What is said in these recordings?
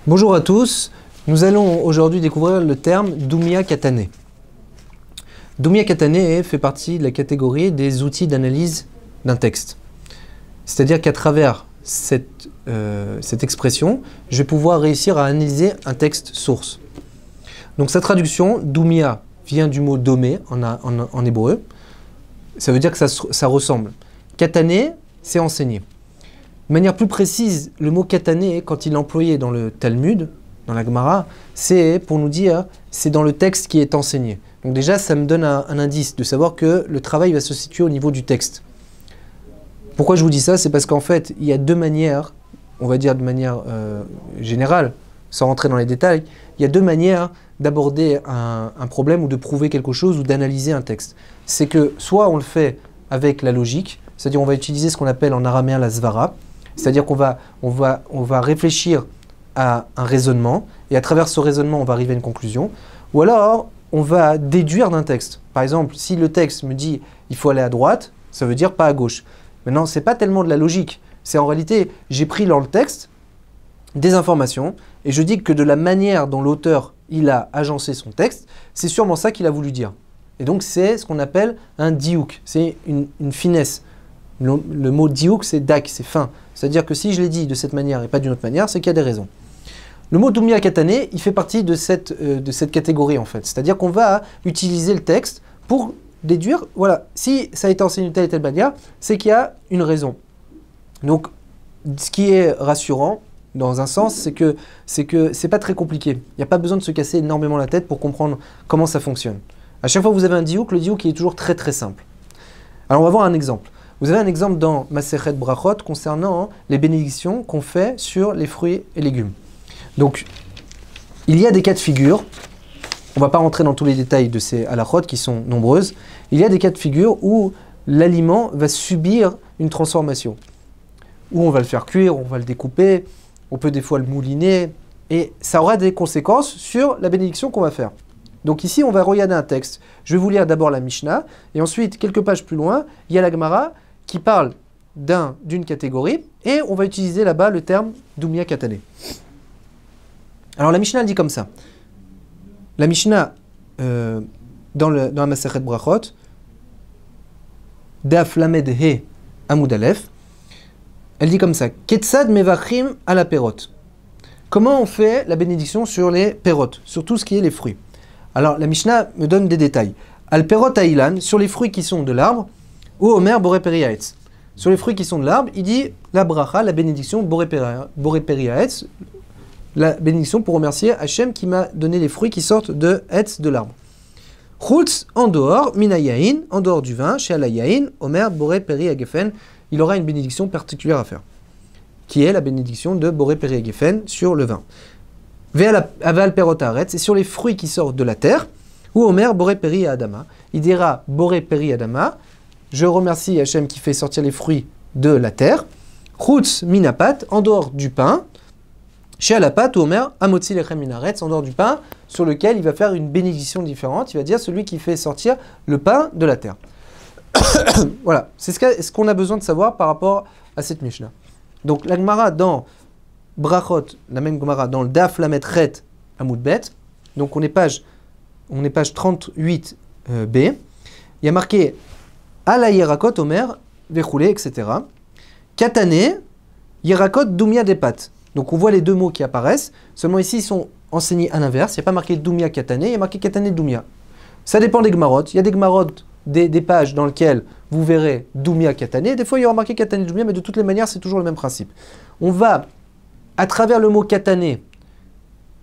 Bonjour à tous, nous allons aujourd'hui découvrir le terme Dumya Katane. Dumya Katane fait partie de la catégorie des outils d'analyse d'un texte. C'est-à-dire qu'à travers cette expression, je vais pouvoir réussir à analyser un texte source. Donc sa traduction, Dumya, vient du mot domé en hébreu. Ça veut dire que ça ressemble. Katane, c'est enseigner. De manière plus précise, le mot katane, quand il est employé dans le Talmud, dans la Gemara, c'est pour nous dire, c'est dans le texte qui est enseigné. Donc déjà, ça me donne un indice de savoir que le travail va se situer au niveau du texte. Pourquoi je vous dis ça? C'est parce qu'en fait, il y a deux manières, on va dire de manière générale, sans rentrer dans les détails, il y a deux manières d'aborder un problème ou de prouver quelque chose ou d'analyser un texte. C'est que soit on le fait avec la logique, c'est-à-dire on va utiliser ce qu'on appelle en araméen la svara, c'est-à-dire qu'on va réfléchir à un raisonnement, et à travers ce raisonnement, on va arriver à une conclusion. Ou alors, on va déduire d'un texte. Par exemple, si le texte me dit « il faut aller à droite », ça veut dire « pas à gauche ». Maintenant, ce n'est pas tellement de la logique. C'est en réalité, j'ai pris dans le texte des informations, et je dis que de la manière dont l'auteur il a agencé son texte, c'est sûrement ça qu'il a voulu dire. Et donc, c'est ce qu'on appelle un diouk, c'est une finesse. Le mot diouk, c'est dak, c'est fin. C'est-à-dire que si je l'ai dit de cette manière et pas d'une autre manière, c'est qu'il y a des raisons. Le mot Dumya Katane, il fait partie de cette catégorie en fait. C'est-à-dire qu'on va utiliser le texte pour déduire, voilà, si ça a été enseigné de telle et telle manière, c'est qu'il y a une raison. Donc, ce qui est rassurant, dans un sens, c'est que c'est pas très compliqué. Il n'y a pas besoin de se casser énormément la tête pour comprendre comment ça fonctionne. À chaque fois que vous avez un diouk, le diouk il est toujours très très simple. Alors, on va voir un exemple. Vous avez un exemple dans Masechet Brachot concernant les bénédictions qu'on fait sur les fruits et légumes. Donc, il y a des cas de figure, on ne va pas rentrer dans tous les détails de ces halachot qui sont nombreuses, il y a des cas de figure où l'aliment va subir une transformation. Où on va le faire cuire, on va le découper, on peut des fois le mouliner, et ça aura des conséquences sur la bénédiction qu'on va faire. Donc ici, on va regarder un texte. Je vais vous lire d'abord la Mishnah, et ensuite, quelques pages plus loin, il y a la Gemara qui parle d'une catégorie, et on va utiliser là-bas le terme Dumya Katane. Alors la Mishnah dit comme ça. La Mishnah, dans la Masechet Brachot, Daf Lamed He Amud Aleph, elle dit comme ça, Ketzad mevachim ala perot. Comment on fait la bénédiction sur les perot, sur tout ce qui est les fruits? Alors la Mishnah me donne des détails. Al perot ailan, sur les fruits qui sont de l'arbre, ou Omer boré peri haetz. Sur les fruits qui sont de l'arbre, il dit la bracha, la bénédiction boré peri haetz, la bénédiction pour remercier Hachem qui m'a donné les fruits qui sortent de haetz, de l'arbre. Chutz, en dehors, mina yain, en dehors du vin, chez ala yain, Omer boré peri hagefen, il aura une bénédiction particulière à faire, qui est la bénédiction de boré peri hagefen sur le vin. Aval perot haaretz, et sur les fruits qui sortent de la terre, ou Omer boré peri adama, il dira boré peri adama, je remercie Hachem qui fait sortir les fruits de la terre. Chutz minapat, en dehors du pain. Chez Alapat ou Omer, amotzi lechem minaretz, en dehors du pain, sur lequel il va faire une bénédiction différente. Il va dire celui qui fait sortir le pain de la terre. Voilà, c'est ce qu'on a besoin de savoir par rapport à cette Mishnah. Donc la Gemara dans Brachot, la même Gemara dans le Daf Lamed Chet Amud Bet, donc on est page 38b, il y a marqué Ala Yerakot Omer, Vechoulé, etc. Katane, Yerakot Dumya Depat. Donc on voit les deux mots qui apparaissent, seulement ici ils sont enseignés à l'inverse, il n'y a pas marqué Dumya Katane, il y a marqué Katane Dumya. Ça dépend des Gemarot, il y a des Gemarot, des pages dans lesquelles vous verrez Dumya Katane, des fois il y aura marqué Katane Dumya, mais de toutes les manières c'est toujours le même principe. On va, à travers le mot Katane,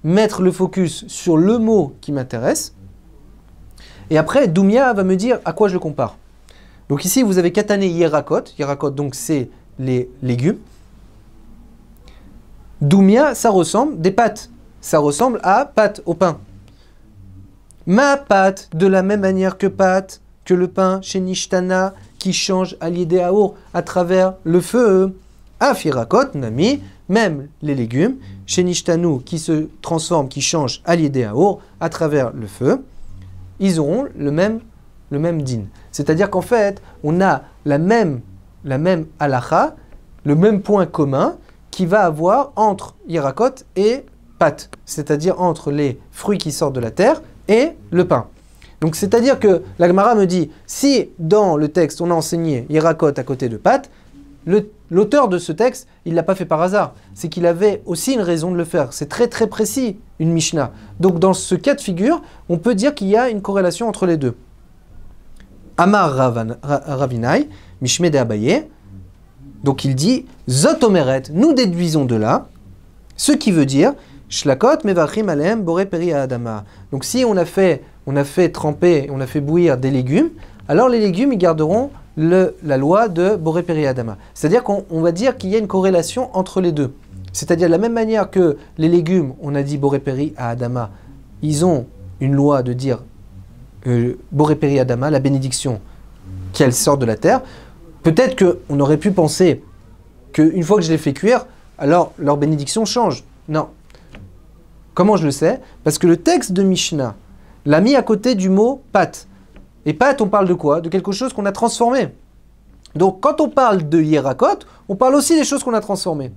mettre le focus sur le mot qui m'intéresse, et après Dumya va me dire à quoi je le compare. Donc ici, vous avez Katane Yerakot. Yerakot, donc c'est les légumes. Dumya, ça ressemble, des pâtes. Ça ressemble à pâte, au pain. Ma pâte, de la même manière que pâte, que le pain, chez Nishtana, qui change à l'idéaour à travers le feu. Afirakot, nami, même les légumes, chez Nishtanu, qui se transforment, qui changent à l'idéaour à travers le feu, ils auront le même din. C'est-à-dire qu'en fait, on a la même halakha, le même point commun qui va avoir entre Yerakot et pâte, c'est-à-dire entre les fruits qui sortent de la terre et le pain. Donc c'est-à-dire que la Gemara me dit, si dans le texte on a enseigné Yirakot à côté de pâte, l'auteur de ce texte, il ne l'a pas fait par hasard. C'est qu'il avait aussi une raison de le faire. C'est très très précis, une Mishnah. Donc dans ce cas de figure, on peut dire qu'il y a une corrélation entre les deux. Amar Ravinai, Mishme de Abaye. Donc il dit, Zot Omeret, nous déduisons de là, ce qui veut dire, Shlakot Mevachim Alem Boré Peri Adama. Donc si on a fait tremper, on a fait bouillir des légumes, alors les légumes, ils garderont la loi de Boré Peri Adama. C'est-à-dire qu'on va dire qu'il y a une corrélation entre les deux. C'est-à-dire de la même manière que les légumes, on a dit Boré Peri Adama, ils ont une loi de dire Boré Peri Adama, la bénédiction, qu'elle sort de la terre. Peut-être qu'on aurait pu penser qu'une fois que je les fais cuire, alors leur bénédiction change. Non. Comment je le sais? Parce que le texte de Mishnah l'a mis à côté du mot pâte. Et pâte, on parle de quoi? De quelque chose qu'on a transformé. Donc quand on parle de Yirakot, on parle aussi des choses qu'on a transformées.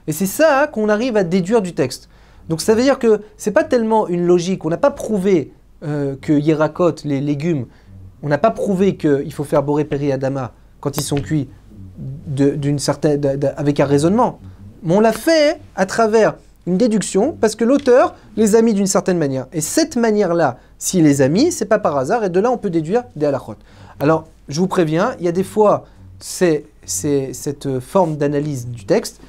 Et c'est ça qu'on arrive à déduire du texte. Donc ça veut dire que ce n'est pas tellement une logique. On n'a pas prouvé que Yirakot, les légumes, on n'a pas prouvé qu'il faut faire Boré Peri Adama quand ils sont cuits avec un raisonnement. Mais on l'a fait à travers une déduction parce que l'auteur les a mis d'une certaine manière. Et cette manière-là, s'il les a mis, c'est pas par hasard. Et de là, on peut déduire des halachot. Alors, je vous préviens, il y a des fois, cette forme d'analyse du texte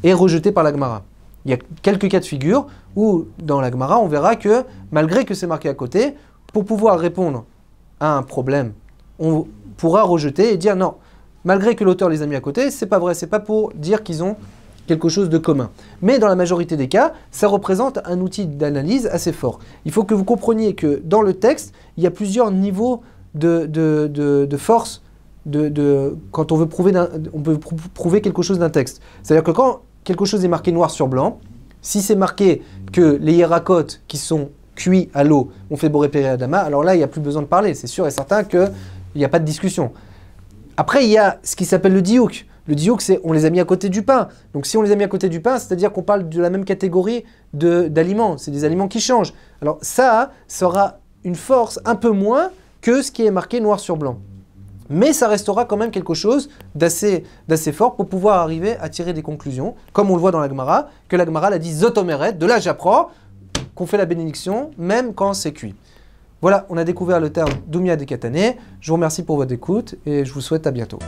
est rejetée par la Gemara. Il y a quelques cas de figure où, dans la Gemara, on verra que, malgré que c'est marqué à côté, pour pouvoir répondre à un problème, on pourra rejeter et dire non, malgré que l'auteur les a mis à côté, c'est pas vrai, c'est pas pour dire qu'ils ont quelque chose de commun. Mais dans la majorité des cas, ça représente un outil d'analyse assez fort. Il faut que vous compreniez que dans le texte, il y a plusieurs niveaux de force quand on peut prouver quelque chose d'un texte. C'est-à-dire que quand quelque chose est marqué noir sur blanc, si c'est marqué que les Yirakot qui sont cuits à l'eau ont fait Boré Peri Adama, alors là, il n'y a plus besoin de parler. C'est sûr et certain qu'il n'y a pas de discussion. Après, il y a ce qui s'appelle le diouk. Le diouk, c'est on les a mis à côté du pain. Donc si on les a mis à côté du pain, c'est-à-dire qu'on parle de la même catégorie d'aliments. C'est des aliments qui changent. Alors ça aura une force un peu moins que ce qui est marqué noir sur blanc. Mais ça restera quand même quelque chose d'assez fort pour pouvoir arriver à tirer des conclusions, comme on le voit dans la Gemara, que la Gemara l'a dit Zot Omeret, de là j'apprends qu'on fait la bénédiction même quand c'est cuit. Voilà, on a découvert le terme Doumia de Katané. Je vous remercie pour votre écoute et je vous souhaite à bientôt.